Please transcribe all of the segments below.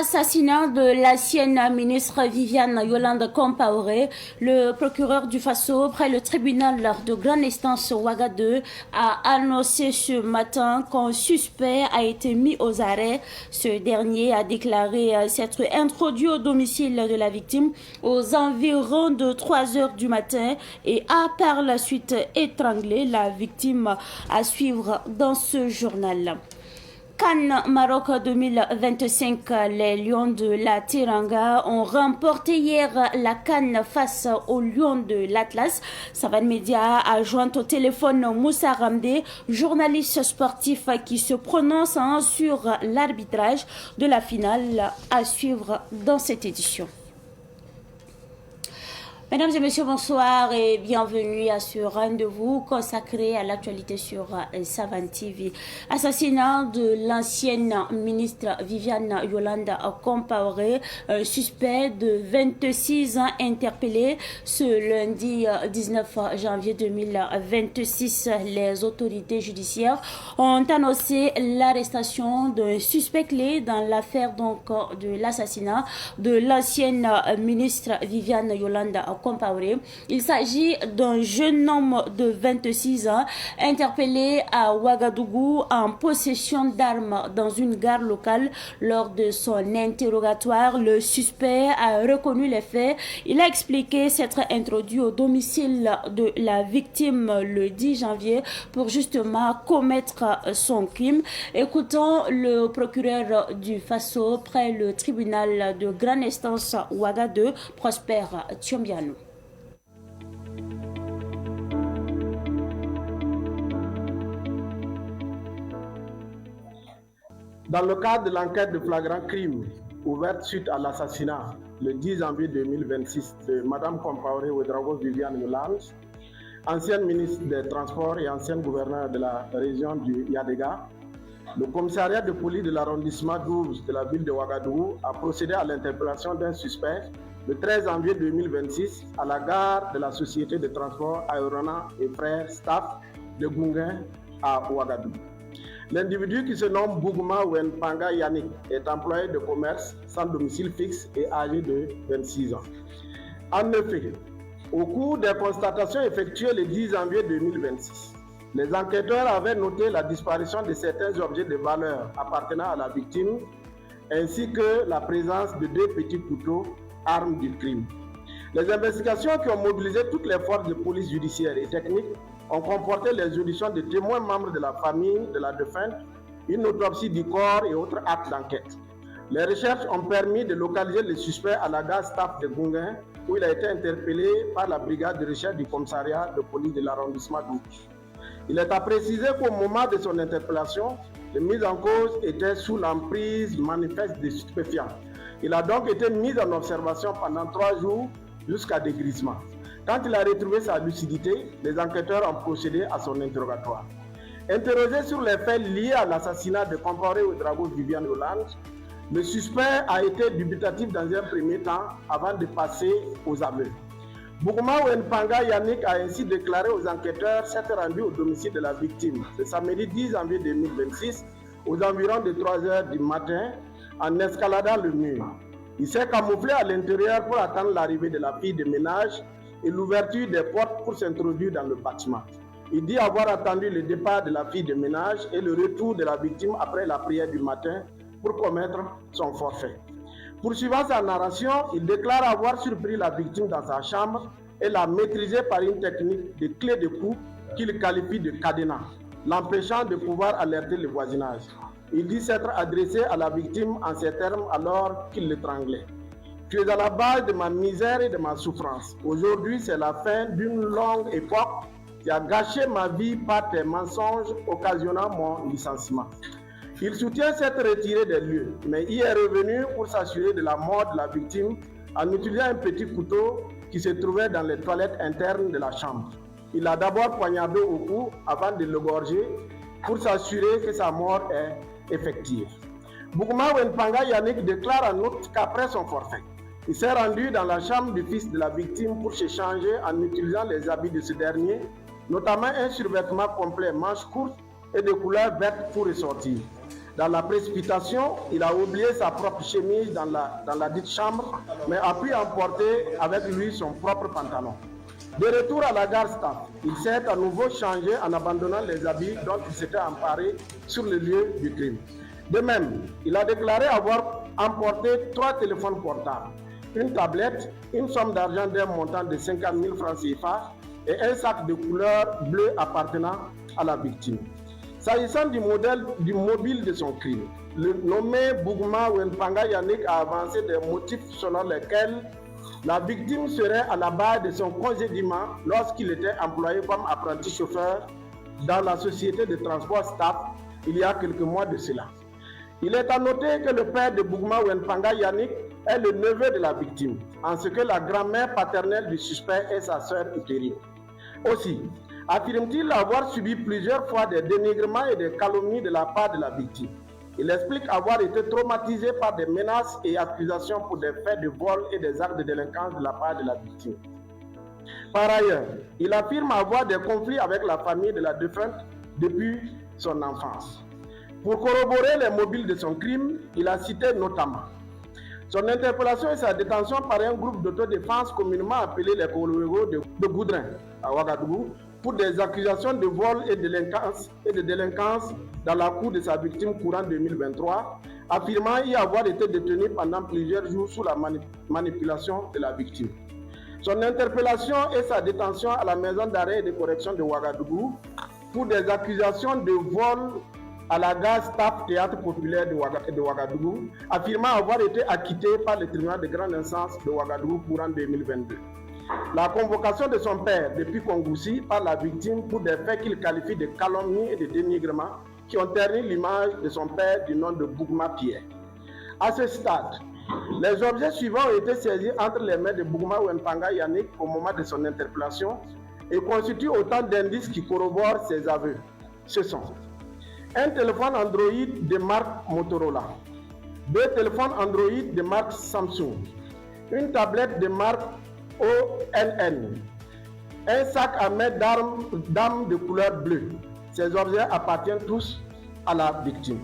Assassinat de l'ancienne ministre Viviane Yolande Compaoré, le procureur du Faso près le tribunal de grande instance Ouagadougou a annoncé ce matin qu'un suspect a été mis aux arrêts. Ce dernier a déclaré s'être introduit au domicile de la victime aux environs de 3 heures du matin et a par la suite étranglé la victime, à suivre dans ce journal. CAN Maroc 2025, les Lions de la Teranga ont remporté hier la CAN face aux Lions de l'Atlas. Savan Media a joint au téléphone Moussa Ramdé, journaliste sportif qui se prononce sur l'arbitrage de la finale, à suivre dans cette édition. Mesdames et messieurs, bonsoir et bienvenue à ce rendez-vous consacré à l'actualité sur Savan TV. Assassinat de l'ancienne ministre Viviane Yolande Compaoré, suspect de 26 ans interpellé ce lundi 19 janvier 2026. Les autorités judiciaires ont annoncé l'arrestation d'un suspect clé dans l'affaire de l'assassinat de l'ancienne ministre Viviane Yolande Compaoré. Il s'agit d'un jeune homme de 26 ans interpellé à Ouagadougou en possession d'armes dans une gare locale. Lors de son interrogatoire, le suspect a reconnu les faits. Il a expliqué s'être introduit au domicile de la victime le 10 janvier pour justement commettre son crime. Écoutons le procureur du Faso près le tribunal de grande instance Ouagadougou, Prosper Thiombiano. Dans le cadre de l'enquête de flagrant crime ouverte suite à l'assassinat le 10 janvier 2026 de Mme Compaoré Ouedraogo Viviane Yolande, ancienne ministre des Transports et ancienne gouverneure de la région du Yadega, le commissariat de police de l'arrondissement 12 de la ville de Ouagadougou a procédé à l'interpellation d'un suspect le 13 janvier 2026 à la gare de la société de transport Aérona et Frères Staff de Gounguin à Ouagadougou. L'individu qui se nomme Bougouma Wenpanga Yannick est employé de commerce sans domicile fixe et âgé de 26 ans. En effet, au cours des constatations effectuées le 10 janvier 2026, les enquêteurs avaient noté la disparition de certains objets de valeur appartenant à la victime, ainsi que la présence de 2 petits couteaux, armes du crime. Les investigations qui ont mobilisé toutes les forces de police judiciaire et technique ont comporté les auditions de témoins membres de la famille de la défunte, une autopsie du corps et autres actes d'enquête. Les recherches ont permis de localiser le suspect à la gare Staff de Gounguin, où il a été interpellé par la brigade de recherche du commissariat de police de l'arrondissement 12. Il est à préciser qu'au moment de son interpellation, le mis en cause était sous l'emprise manifeste des stupéfiants. Il a donc été mis en observation pendant 3 jours jusqu'à dégrisement. Quand il a retrouvé sa lucidité, les enquêteurs ont procédé à son interrogatoire. Interrogé sur les faits liés à l'assassinat de Compaoré Ouedraogo Viviane Yolande, le suspect a été dubitatif dans un premier temps avant de passer aux aveux. Bougouma Wenpanga Yannick a ainsi déclaré aux enquêteurs s'être rendu au domicile de la victime le samedi 10 janvier 2026 aux environs de 3 heures du matin en escaladant le mur. Il s'est camouflé à l'intérieur pour attendre l'arrivée de la fille de ménage et l'ouverture des portes pour s'introduire dans le bâtiment. Il dit avoir attendu le départ de la fille de ménage et le retour de la victime après la prière du matin pour commettre son forfait. Poursuivant sa narration, il déclare avoir surpris la victime dans sa chambre et l'a maîtrisée par une technique de clé de cou qu'il qualifie de cadenas, l'empêchant de pouvoir alerter le voisinage. Il dit s'être adressé à la victime en ces termes alors qu'il l'étranglait. Tu es à la base de ma misère et de ma souffrance. Aujourd'hui, c'est la fin d'une longue époque qui a gâché ma vie par tes mensonges, occasionnant mon licenciement. Il soutient s'être retiré des lieux, mais y est revenu pour s'assurer de la mort de la victime en utilisant un petit couteau qui se trouvait dans les toilettes internes de la chambre. Il a d'abord poignardé au cou avant de l'égorger pour s'assurer que sa mort est effective. Bougouma Wenpanga Yannick déclare en outre qu'après son forfait, il s'est rendu dans la chambre du fils de la victime pour s'échanger en utilisant les habits de ce dernier, notamment un survêtement complet manche courte et de couleur verte pour ressortir. Dans la précipitation, il a oublié sa propre chemise dans la dite chambre, mais a pu emporter avec lui son propre pantalon. De retour à la gare Staff, il s'est à nouveau changé en abandonnant les habits dont il s'était emparé sur le lieu du crime. De même, il a déclaré avoir emporté 3 téléphones portables, une tablette, une somme d'argent d'un montant de 50 000 francs CFA et un sac de couleur bleue appartenant à la victime. S'agissant du mobile de son crime, le nommé Bougma Wenpanga Yannick a avancé des motifs selon lesquels la victime serait à la base de son congédiement lorsqu'il était employé comme apprenti chauffeur dans la société de transport Staff il y a quelques mois de cela. Il est à noter que le père de Bougma Wenpanga Yannick est le neveu de la victime, en ce que la grand-mère paternelle du suspect est sa sœur utérine. Aussi, affirme-t-il avoir subi plusieurs fois des dénigrements et des calomnies de la part de la victime. Il explique avoir été traumatisé par des menaces et accusations pour des faits de vol et des actes de délinquance de la part de la victime. Par ailleurs, il affirme avoir des conflits avec la famille de la défunte depuis son enfance. Pour corroborer les mobiles de son crime, il a cité notamment son interpellation et sa détention par un groupe d'autodéfense communément appelé les Kolowego de Goudrin à Ouagadougou pour des accusations de vol et de délinquance dans la cour de sa victime courant 2023, affirmant y avoir été détenu pendant plusieurs jours sous la manipulation de la victime. Son interpellation et sa détention à la maison d'arrêt et de correction de Ouagadougou pour des accusations de vol à la gare Staff Théâtre Populaire de Ouagadougou, affirmant avoir été acquitté par le tribunal de grande instance de Ouagadougou courant 2022. La convocation de son père depuis Kongoussi par la victime pour des faits qu'il qualifie de calomnie et de dénigrement qui ont terni l'image de son père du nom de Bougma Pierre. À ce stade, les objets suivants ont été saisis entre les mains de Bougma Wenpanga Yannick au moment de son interpellation et constituent autant d'indices qui corroborent ses aveux. Ce sont un téléphone Android de marque Motorola, 2 téléphones Android de marque Samsung, une tablette de marque ONN, un sac à main d'armes de couleur bleue. Ces objets appartiennent tous à la victime.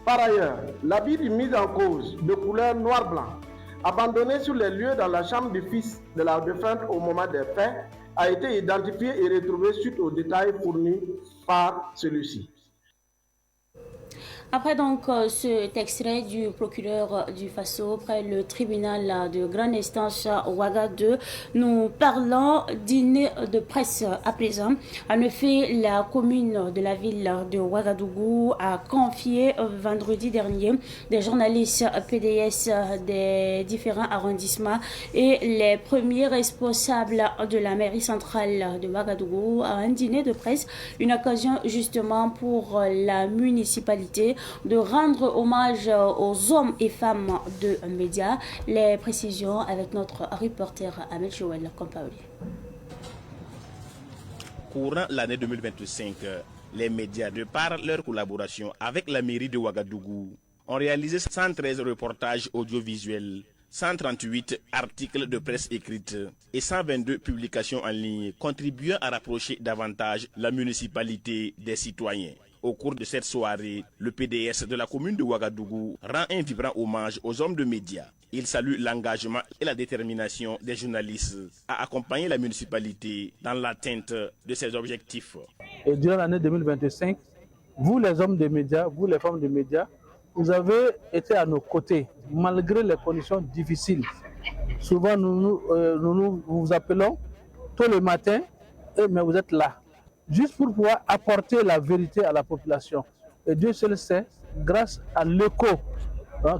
Par ailleurs, l'habit du mis en cause de couleur noir-blanc, abandonné sur les lieux dans la chambre du fils de la défunte au moment des faits, a été identifié et retrouvé suite aux détails fournis par celui-ci. Après donc cet extrait du procureur du Faso près le tribunal de grande instance Ouagadougou, nous parlons dîner de presse à présent. En effet, la commune de la ville de Ouagadougou a confié vendredi dernier des journalistes PDS des différents arrondissements et les premiers responsables de la mairie centrale de Ouagadougou à un dîner de presse, une occasion justement pour la municipalité de rendre hommage aux hommes et femmes de médias. Les précisions avec notre reporter Ahmed Joël Compaoli. Courant l'année 2025, les médias, de par leur collaboration avec la mairie de Ouagadougou, ont réalisé 113 reportages audiovisuels, 138 articles de presse écrite et 122 publications en ligne, contribuant à rapprocher davantage la municipalité des citoyens. Au cours de cette soirée, le PDS de la commune de Ouagadougou rend un vibrant hommage aux hommes de médias. Il salue l'engagement et la détermination des journalistes à accompagner la municipalité dans l'atteinte de ses objectifs. Et durant l'année 2025, vous les hommes de médias, vous les femmes de médias, vous avez été à nos côtés, malgré les conditions difficiles. Souvent, nous vous appelons tôt le matin, mais vous êtes là, juste pour pouvoir apporter la vérité à la population. Et Dieu seul sait, grâce à l'écho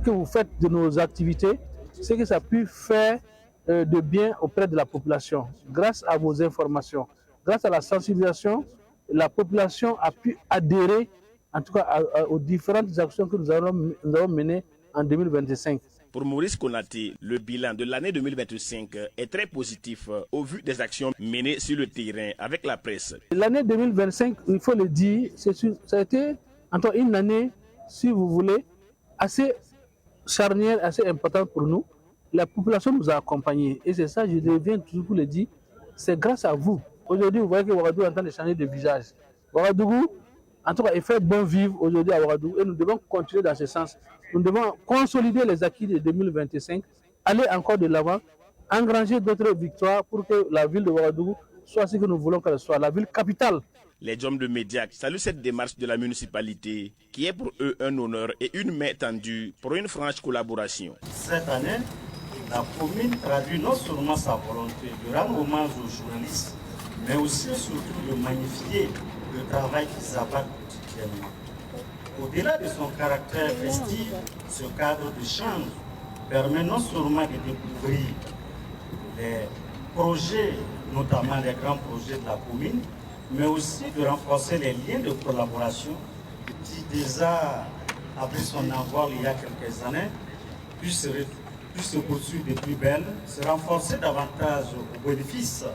que vous faites de nos activités, c'est que ça a pu faire de bien auprès de la population. Grâce à vos informations, grâce à la sensibilisation, la population a pu adhérer en tout cas aux différentes actions que nous avons menées en 2025. Pour Maurice Konaté, le bilan de l'année 2025 est très positif au vu des actions menées sur le terrain avec la presse. L'année 2025, il faut le dire, ça a été une année, si vous voulez, assez charnière, assez importante pour nous. La population nous a accompagnés et c'est ça, je reviens toujours pour le dire, c'est grâce à vous. Aujourd'hui, vous voyez que Ouagadougou est en train de changer de visage. Ouagadougou en tout cas, et faire bon vivre aujourd'hui à Ouagadougou. Et nous devons continuer dans ce sens. Nous devons consolider les acquis de 2025, aller encore de l'avant, engranger d'autres victoires pour que la ville de Ouagadougou soit ce que nous voulons qu'elle soit, la ville capitale. Les hommes de médias saluent cette démarche de la municipalité qui est pour eux un honneur et une main tendue pour une franche collaboration. Cette année, la commune traduit non seulement sa volonté de rendre hommage aux journalistes, mais aussi et surtout de magnifier le travail qu'ils abattent quotidiennement. Au-delà de son caractère festif, ce cadre d'échange permet non seulement de découvrir les projets, notamment les grands projets de la commune, mais aussi de renforcer les liens de collaboration qui déjà, après son envol il y a quelques années, puissent se poursuivre de plus belle, se renforcer davantage au bénéfice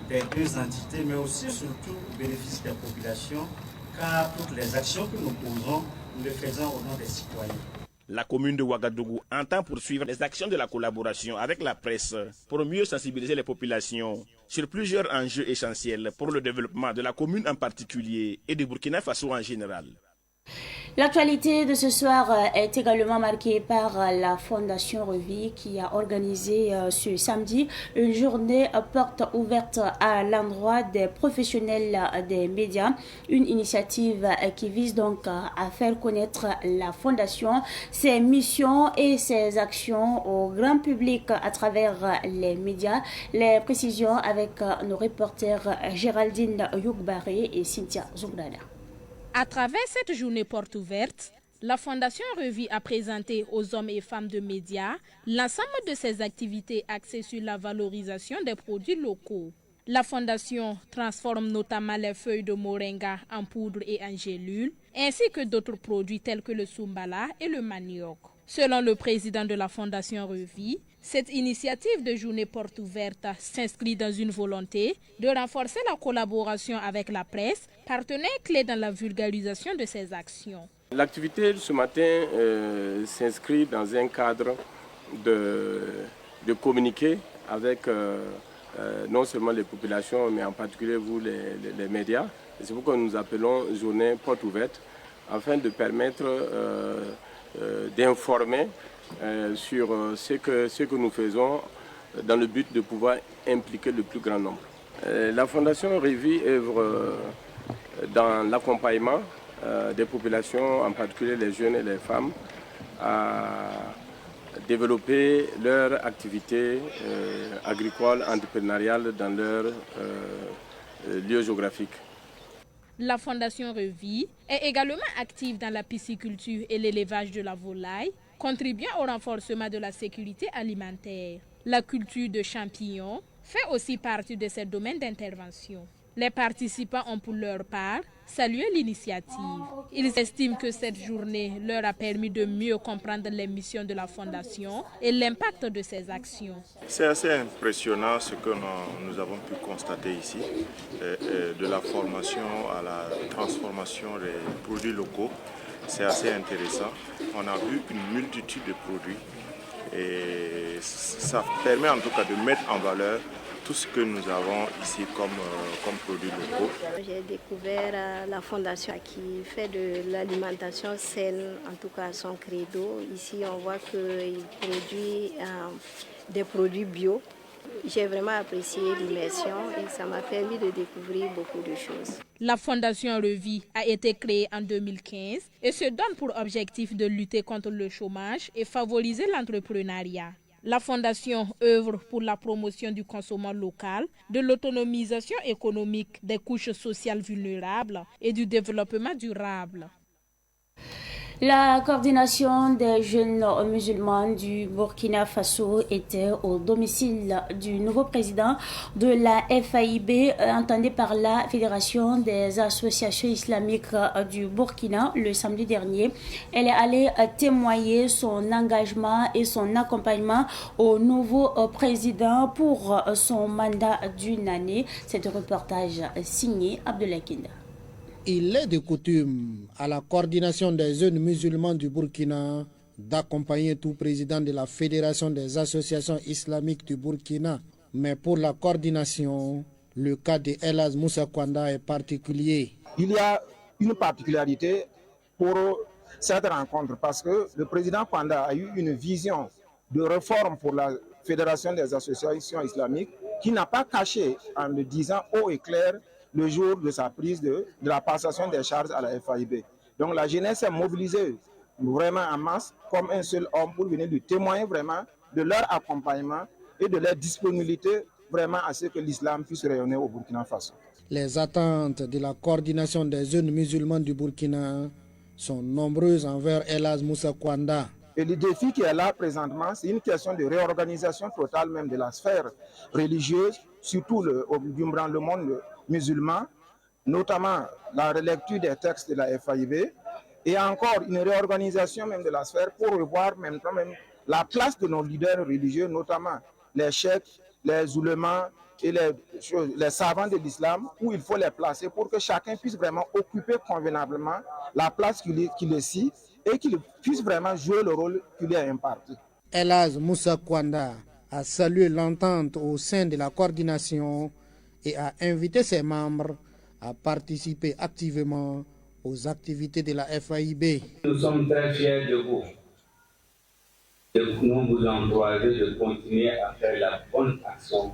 des deux entités, mais aussi surtout au bénéfice des populations, car toutes les actions que nous posons, nous les faisons au nom des citoyens. La commune de Ouagadougou entend poursuivre les actions de la collaboration avec la presse pour mieux sensibiliser les populations sur plusieurs enjeux essentiels pour le développement de la commune en particulier et du Burkina Faso en général. L'actualité de ce soir est également marquée par la Fondation Revie qui a organisé ce samedi une journée porte ouverte à l'endroit des professionnels des médias. Une initiative qui vise donc à faire connaître la Fondation, ses missions et ses actions au grand public à travers les médias. Les précisions avec nos reporters Géraldine Youkbaré et Cynthia Zouglada. À travers cette journée porte ouverte, la Fondation Revie a présenté aux hommes et femmes de médias l'ensemble de ses activités axées sur la valorisation des produits locaux. La Fondation transforme notamment les feuilles de moringa en poudre et en gélules, ainsi que d'autres produits tels que le soumbala et le manioc. Selon le président de la Fondation Revie, cette initiative de journée porte ouverte s'inscrit dans une volonté de renforcer la collaboration avec la presse, partenaire clé dans la vulgarisation de ces actions. L'activité de ce matin s'inscrit dans un cadre de communiquer avec non seulement les populations, mais en particulier vous, les médias. C'est pourquoi nous appelons journée porte ouverte, afin de permettre d'informer sur ce que nous faisons dans le but de pouvoir impliquer le plus grand nombre. La Fondation Revie œuvre dans l'accompagnement des populations, en particulier les jeunes et les femmes, à développer leur activité agricole, entrepreneuriale dans leur lieu géographique. La Fondation Revie est également active dans la pisciculture et l'élevage de la volaille, contribuant au renforcement de la sécurité alimentaire. La culture de champignons fait aussi partie de ces domaines d'intervention. Les participants ont pour leur part salué l'initiative. Ils estiment que cette journée leur a permis de mieux comprendre les missions de la Fondation et l'impact de ses actions. C'est assez impressionnant ce que nous avons pu constater ici, de la formation à la transformation des produits locaux. C'est assez intéressant. On a vu une multitude de produits et ça permet en tout cas de mettre en valeur tout ce que nous avons ici comme produits locaux. J'ai découvert la fondation qui fait de l'alimentation saine, en tout cas son credo. Ici, on voit qu'il produit des produits bio. J'ai vraiment apprécié l'immersion et ça m'a permis de découvrir beaucoup de choses. La Fondation Revie a été créée en 2015 et se donne pour objectif de lutter contre le chômage et favoriser l'entrepreneuriat. La Fondation œuvre pour la promotion du consommation local, de l'autonomisation économique des couches sociales vulnérables et du développement durable. La coordination des jeunes musulmans du Burkina Faso était au domicile du nouveau président de la FAIB, entendu par la Fédération des associations islamiques du Burkina le samedi dernier. Elle est allée témoigner son engagement et son accompagnement au nouveau président pour son mandat d'une année. C'est un reportage signé Abdoulaye Kinda. Il est de coutume à la coordination des jeunes musulmans du Burkina d'accompagner tout président de la Fédération des associations islamiques du Burkina. Mais pour la coordination, le cas de Elhaj Moussa Kwanda est particulier. Il y a une particularité pour cette rencontre parce que le président Kwanda a eu une vision de réforme pour la Fédération des associations islamiques qui n'a pas caché en le disant haut et clair le jour de sa prise de la passation des charges à la FAIB. Donc la jeunesse est mobilisée vraiment en masse comme un seul homme pour venir lui témoigner vraiment de leur accompagnement et de leur disponibilité vraiment à ce que l'islam puisse rayonner au Burkina Faso. Les attentes de la coordination des jeunes musulmans du Burkina sont nombreuses envers Elhadj Moussa Kwanda. Et le défi qui est là présentement, c'est une question de réorganisation totale même de la sphère religieuse, surtout dans le monde musulman, notamment la relecture des textes de la FAIB, et encore une réorganisation même de la sphère pour revoir même la place de nos leaders religieux, notamment les cheikhs, les oulémas et les savants de l'islam, où il faut les placer pour que chacun puisse vraiment occuper convenablement la place qui le suit et qu'il puisse vraiment jouer le rôle qui lui est imparti. Elhadj Moussa Kwanda a salué l'entente au sein de la coordination et a invité ses membres à participer activement aux activités de la FAIB. Nous sommes très fiers de vous. Nous vous encourageons de continuer à faire la bonne action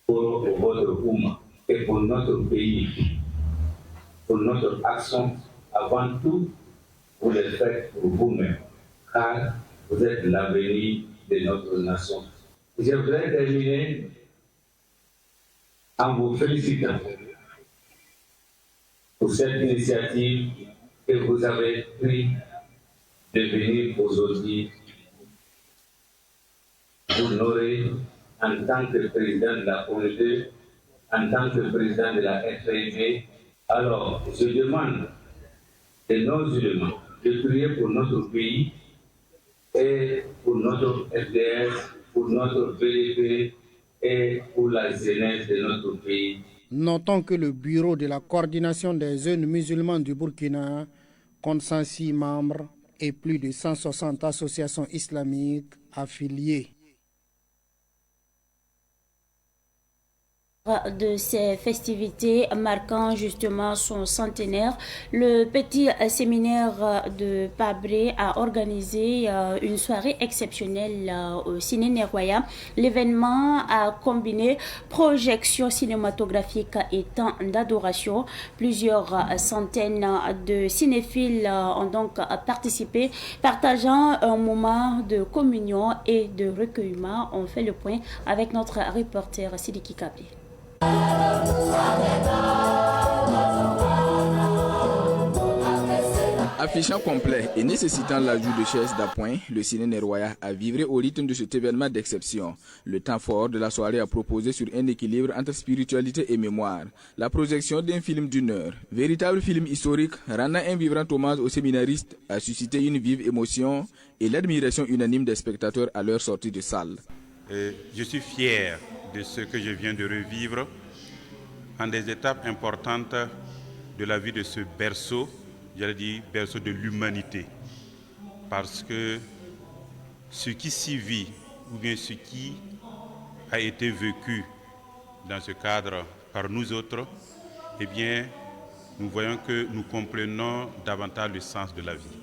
pour votre Oumma et pour notre pays. Pour notre action, avant tout, vous le faites pour vous-même, car vous êtes l'avenir de notre nation. Je voudrais terminer en vous félicitant pour cette initiative que vous avez prise de venir aujourd'hui vous honorer en tant que président de la communauté, en tant que président de la FAIB. Alors, je demande de nos musulmans de prier pour notre pays et pour notre FDS, pour notre BDP et pour la jeunesse de notre pays. Notons que le bureau de la coordination des jeunes musulmans du Burkina compte 106 membres et plus de 160 associations islamiques affiliées. De ces festivités marquant justement son centenaire, le petit séminaire de Pabré a organisé une soirée exceptionnelle au Ciné Neroya. L'événement a combiné projection cinématographique et temps d'adoration. Plusieurs centaines de cinéphiles ont donc participé, partageant un moment de communion et de recueillement. On fait le point avec notre reporter Sidiki Kabli. Affichant complet et nécessitant l'ajout de chaises d'appoint, le Ciné Neroya a vivré au rythme de cet événement d'exception. Le temps fort de la soirée a proposé sur un équilibre entre spiritualité et mémoire. La projection d'un film d'1 heure, véritable film historique, rendant un vibrant hommage aux séminaristes, a suscité une vive émotion et l'admiration unanime des spectateurs à leur sortie de salle. Je suis fier de ce que je viens de revivre en des étapes importantes de la vie de ce berceau, j'allais dire berceau de l'humanité. Parce que ce qui s'y vit, ou bien ce qui a été vécu dans ce cadre par nous autres, eh bien, nous voyons que nous comprenons davantage le sens de la vie.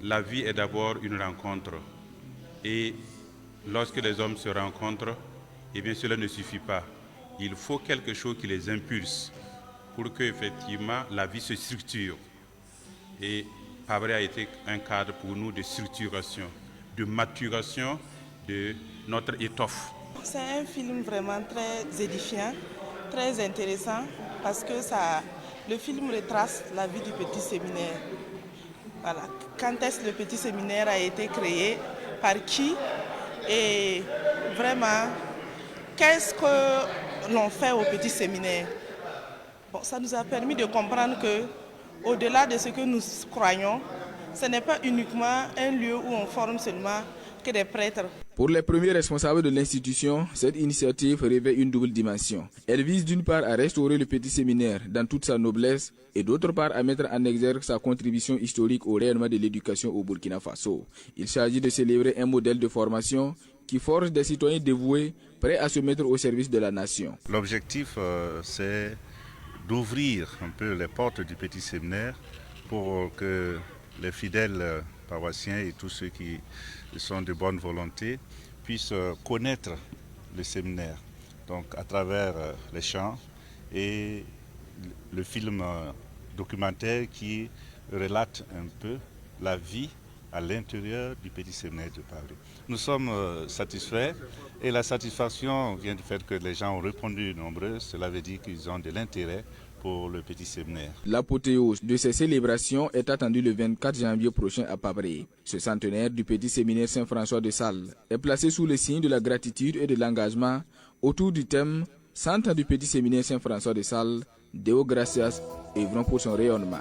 La vie est d'abord une rencontre. Et lorsque les hommes se rencontrent, eh bien cela ne suffit pas. Il faut quelque chose qui les impulse pour que effectivement la vie se structure. Et Pabré a été un cadre pour nous de structuration, de maturation de notre étoffe. C'est un film vraiment très édifiant, très intéressant, parce que le film retrace la vie du petit séminaire. Voilà. Quand est-ce que le petit séminaire a été créé, par qui, et vraiment, qu'est-ce que l'on fait au petit séminaire? Bon, ça nous a permis de comprendre que, au-delà de ce que nous croyons, ce n'est pas uniquement un lieu où on forme seulement que des prêtres. Pour les premiers responsables de l'institution, cette initiative revêt une double dimension. Elle vise d'une part à restaurer le petit séminaire dans toute sa noblesse et d'autre part à mettre en exergue sa contribution historique au rayonnement de l'éducation au Burkina Faso. Il s'agit de célébrer un modèle de formation qui forge des citoyens dévoués, prêts à se mettre au service de la nation. L'objectif, c'est d'ouvrir un peu les portes du petit séminaire pour que les fidèles paroissiens et tous ceux qui sont de bonne volonté puissent connaître le séminaire, donc à travers les chants et le film documentaire qui relate un peu la vie à l'intérieur du petit séminaire de Paris. Nous sommes satisfaits et la satisfaction vient du fait que les gens ont répondu nombreux, cela veut dire qu'ils ont de l'intérêt pour le petit séminaire. L'apothéose de ces célébrations est attendue le 24 janvier prochain à Pabré. Ce centenaire du petit séminaire Saint-François de Sales est placé sous le signe de la gratitude et de l'engagement autour du thème « 100 ans du petit séminaire Saint-François de Sales, Deo Gracias, œuvrons pour son rayonnement ».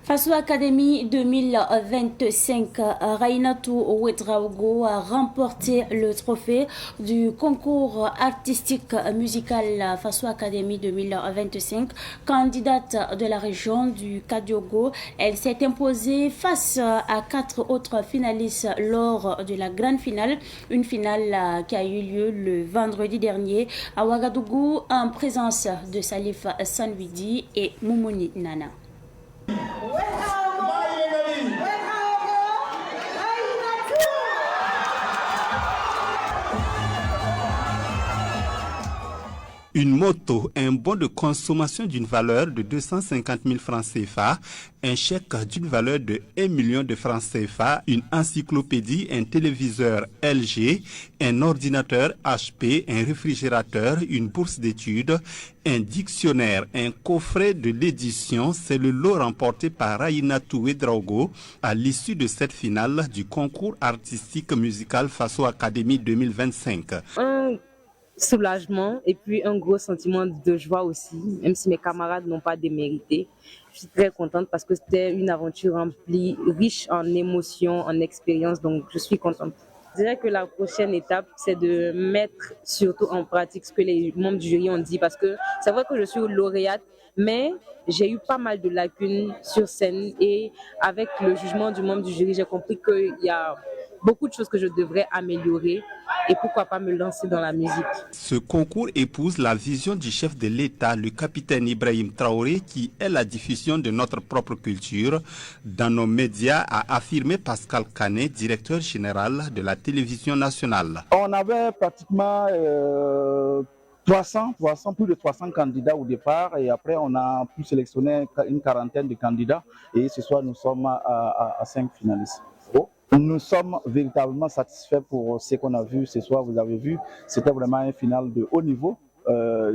Faso Academy 2025, Rainatou Ouedraogo a remporté le trophée du concours artistique musical Faso Academy 2025. Candidate de la région du Kadiogo, elle s'est imposée face à 4 autres finalistes lors de la grande finale. Une finale qui a eu lieu le vendredi dernier à Ouagadougou en présence de Salif Sanwidi et Moumouni Nana. Une moto, un bon de consommation d'une valeur de 250 000 francs CFA, un chèque d'une valeur de 1 million de francs CFA, une encyclopédie, un téléviseur LG, un ordinateur HP, un réfrigérateur, une bourse d'études, un dictionnaire, un coffret de l'édition, c'est le lot remporté par Rainatou Ouedraogo à l'issue de cette finale du concours artistique musical Faso Academy 2025. Soulagement et puis un gros sentiment de joie aussi, même si mes camarades n'ont pas démérité. Je suis très contente parce que c'était une aventure remplie, riche en émotions, en expériences, donc je suis contente. Je dirais que la prochaine étape, c'est de mettre surtout en pratique ce que les membres du jury ont dit, parce que c'est vrai que je suis lauréate, mais j'ai eu pas mal de lacunes sur scène et avec le jugement du membre du jury, j'ai compris qu'il y a beaucoup de choses que je devrais améliorer et pourquoi pas me lancer dans la musique. Ce concours épouse la vision du chef de l'État, le capitaine Ibrahim Traoré, qui est la diffusion de notre propre culture dans nos médias, a affirmé Pascal Canet, directeur général de la télévision nationale. On avait pratiquement plus de 300 candidats au départ et après on a pu sélectionner une quarantaine de candidats et ce soir nous sommes à 5 finalistes. Nous sommes véritablement satisfaits pour ce qu'on a vu ce soir. Vous avez vu, c'était vraiment un final de haut niveau.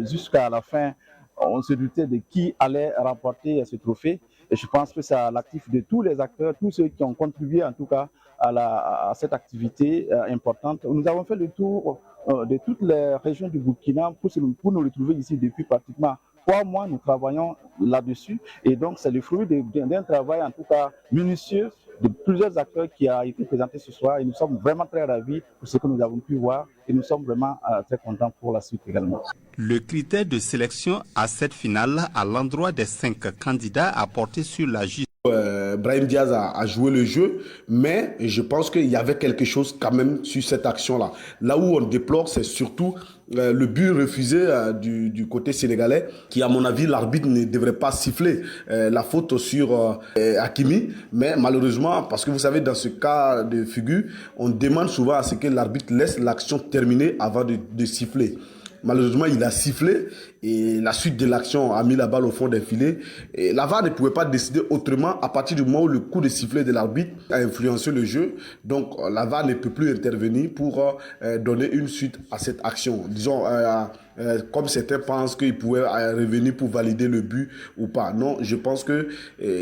Jusqu'à la fin, on se doutait de qui allait remporter ce trophée. Et je pense que c'est à l'actif de tous les acteurs, tous ceux qui ont contribué en tout cas à cette activité importante. Nous avons fait le tour de toutes les régions du Burkina pour nous retrouver ici depuis pratiquement 3 mois. Nous travaillons là-dessus et donc c'est le fruit d'un travail en tout cas minutieux de plusieurs acteurs qui a été présenté ce soir et nous sommes vraiment très ravis pour ce que nous avons pu voir et nous sommes vraiment très contents pour la suite également. Le critère de sélection à cette finale à l'endroit des 5 candidats a porté sur la justice. Brahim Diaz a joué le jeu, mais je pense qu'il y avait quelque chose quand même sur cette action-là. Là où on déplore, c'est surtout le but refusé du côté sénégalais, qui à mon avis, l'arbitre ne devrait pas siffler la faute sur Hakimi, mais malheureusement, parce que vous savez, dans ce cas de figure, on demande souvent à ce que l'arbitre laisse l'action terminer avant de siffler. Malheureusement, il a sifflé et la suite de l'action a mis la balle au fond des filets. Et la VAR ne pouvait pas décider autrement à partir du moment où le coup de sifflet de l'arbitre a influencé le jeu. Donc, la VAR ne peut plus intervenir pour donner une suite à cette action. Disons, comme certains pensent qu'il pouvait revenir pour valider le but ou pas. Non, je pense que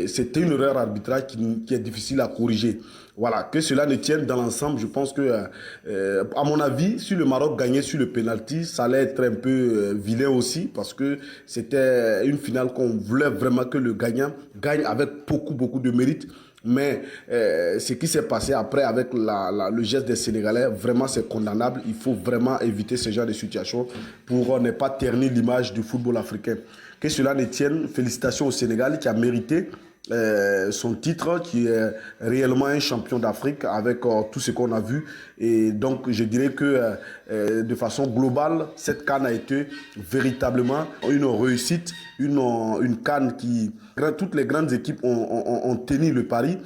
c'était une erreur arbitrale qui est difficile à corriger. Voilà, que cela ne tienne dans l'ensemble, je pense que, à mon avis, si le Maroc gagnait sur le penalty, ça allait être un peu vilain aussi, parce que c'était une finale qu'on voulait vraiment que le gagnant gagne avec beaucoup de mérite. Mais ce qui s'est passé après avec le geste des Sénégalais, vraiment c'est condamnable. Il faut vraiment éviter ce genre de situation pour ne pas ternir l'image du football africain. Que cela ne tienne, félicitations au Sénégal qui a mérité son titre, qui est réellement un champion d'Afrique avec tout ce qu'on a vu. Et donc, je dirais que de façon globale, cette CAN a été véritablement une réussite, une CAN qui... Toutes les grandes équipes ont tenu le pari.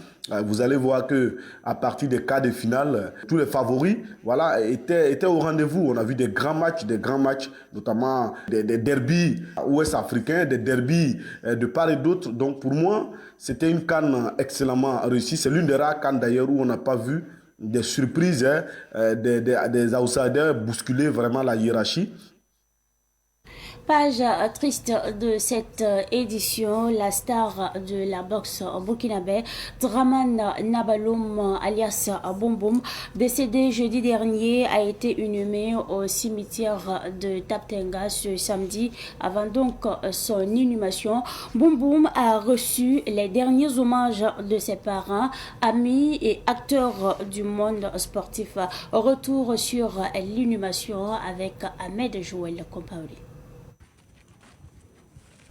Vous allez voir que à partir des quarts de finale, tous les favoris, voilà, étaient au rendez-vous. On a vu des grands matchs, notamment des derbies ouest-africains, des derbies de part et d'autre. Donc pour moi, c'était une CAN excellemment réussie. C'est l'une des rares CAN d'ailleurs où on n'a pas vu des surprises, des outsiders bousculer vraiment la hiérarchie. Page triste de cette édition, la star de la boxe burkinabé, Dramane Nabaloum alias Boum Boum, décédé jeudi dernier, a été inhumé au cimetière de Taptenga ce samedi. Avant donc son inhumation, Boum Boum a reçu les derniers hommages de ses parents, amis et acteurs du monde sportif. Retour sur l'inhumation avec Ahmed Joël Compaoré.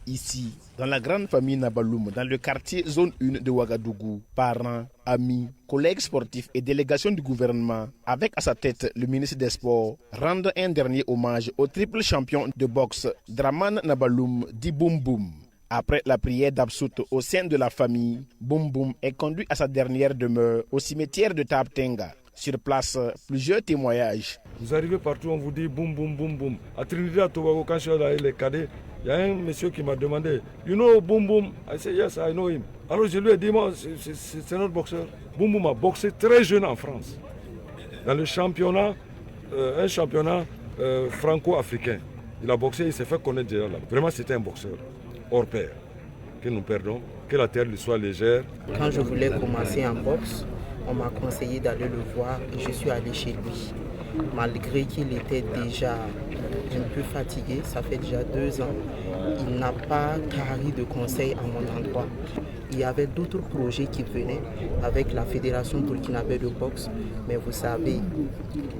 Ici, dans la grande famille Nabaloum, dans le quartier zone 1 de Ouagadougou, parents, amis, collègues sportifs et délégations du gouvernement, avec à sa tête le ministre des Sports, rendent un dernier hommage au triple champion de boxe Dramane Nabaloum dit Boum Boum. Après la prière d'Absout au sein de la famille, Boum Boum est conduit à sa dernière demeure au cimetière de Taptenga. Sur place, plusieurs témoignages. Vous arrivez partout, on vous dit boum boum boum boum. À Trinidad Tobago, quand je suis allé avec les cadets, il y a un monsieur qui m'a demandé, you know Boum Boum? I said yes, I know him. Alors je lui ai dit, moi, c'est notre boxeur. Boum Boum a boxé très jeune en France, dans le championnat, un championnat franco-africain. Il a boxé, il s'est fait connaître déjà là. Vraiment, c'était un boxeur hors pair. Que nous perdons, que la terre lui soit légère. Quand je voulais commencer en boxe, on m'a conseillé d'aller le voir et je suis allé chez lui. Malgré qu'il était déjà un peu fatigué, ça fait déjà 2 ans, il n'a pas tari de conseils à mon endroit. Il y avait d'autres projets qui venaient avec la Fédération burkinabé de boxe, mais vous savez,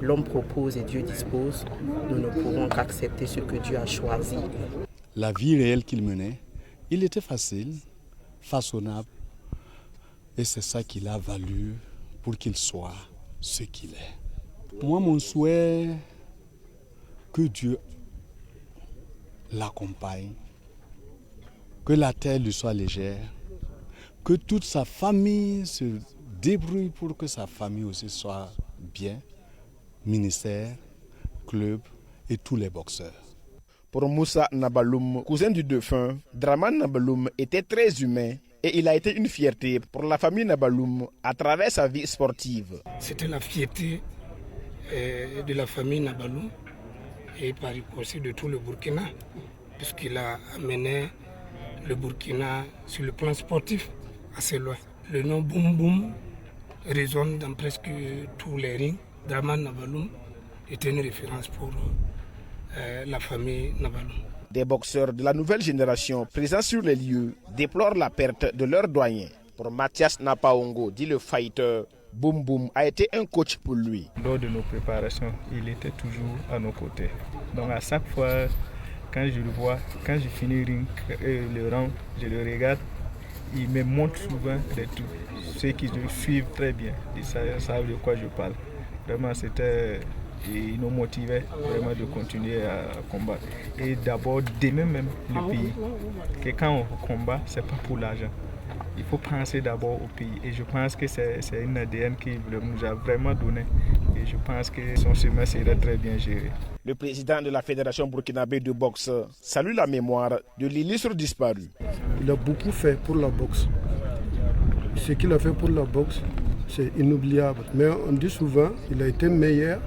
l'homme propose et Dieu dispose. Nous ne pouvons qu'accepter ce que Dieu a choisi. La vie réelle qu'il menait, il était facile, façonnable, et c'est ça qui l'a valu pour qu'il soit ce qu'il est. Moi, mon souhait, que Dieu l'accompagne, que la terre lui soit légère, que toute sa famille se débrouille pour que sa famille aussi soit bien, ministère, club et tous les boxeurs. Pour Moussa Nabaloum, cousin du défunt, Dramane Nabaloum était très humain et il a été une fierté pour la famille Nabaloum à travers sa vie sportive. C'était la fierté de la famille Nabaloum et par aussi de tout le Burkina, puisqu'il a amené le Burkina sur le plan sportif assez loin. Le nom Boum Boum résonne dans presque tous les rings. Dramane Nabaloum était une référence pour la famille Nabaloum. Des boxeurs de la nouvelle génération présents sur les lieux déplorent la perte de leur doyen. Pour Mathias Napaongo, dit le fighter, Boum Boum a été un coach pour lui. Lors de nos préparations, il était toujours à nos côtés. Donc à chaque fois, quand je le vois, quand je finis le round, je le regarde, il me montre souvent des trucs. Ceux qui le suivent très bien, ils savent de quoi je parle. Vraiment, il nous motivait vraiment de continuer à combattre. Et d'abord d'aimer même le pays. Que quand on combat, ce n'est pas pour l'argent. Il faut penser d'abord au pays. Et je pense que c'est une ADN qui nous a vraiment donné. Et je pense que son chemin sera très bien géré. Le président de la Fédération burkinabé de boxe salue la mémoire de l'illustre disparu. Il a beaucoup fait pour la boxe. Ce qu'il a fait pour la boxe, c'est inoubliable. Mais on dit souvent qu'il a été meilleur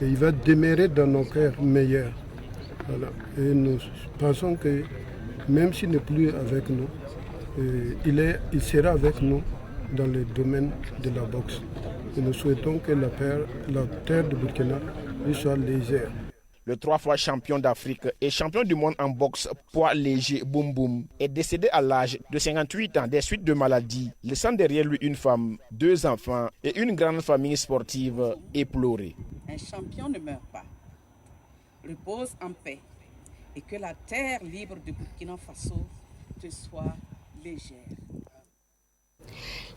et il va demeurer dans nos cœurs meilleur. Voilà. Et nous pensons que même s'il n'est plus avec nous, il sera avec nous dans le domaine de la boxe. Et nous souhaitons que la terre de Burkina lui soit légère. Le 3 fois champion d'Afrique et champion du monde en boxe poids léger Boum Boum est décédé à l'âge de 58 ans des suites de maladies, laissant derrière lui une femme, 2 enfants et une grande famille sportive éplorée. Un champion ne meurt pas, repose en paix et que la terre libre de Burkina Faso te soit légère.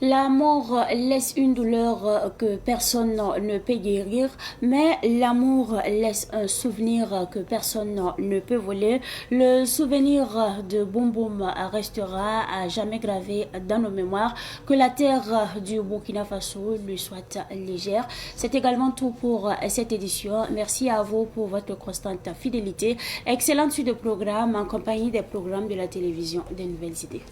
La mort laisse une douleur que personne ne peut guérir, mais l'amour laisse un souvenir que personne ne peut voler. Le souvenir de Boum Boum restera à jamais gravé dans nos mémoires. Que la terre du Burkina Faso lui soit légère. C'est également tout pour cette édition. Merci à vous pour votre constante fidélité. Excellente suite de programmes en compagnie des programmes de la télévision des Nouvelles Idées.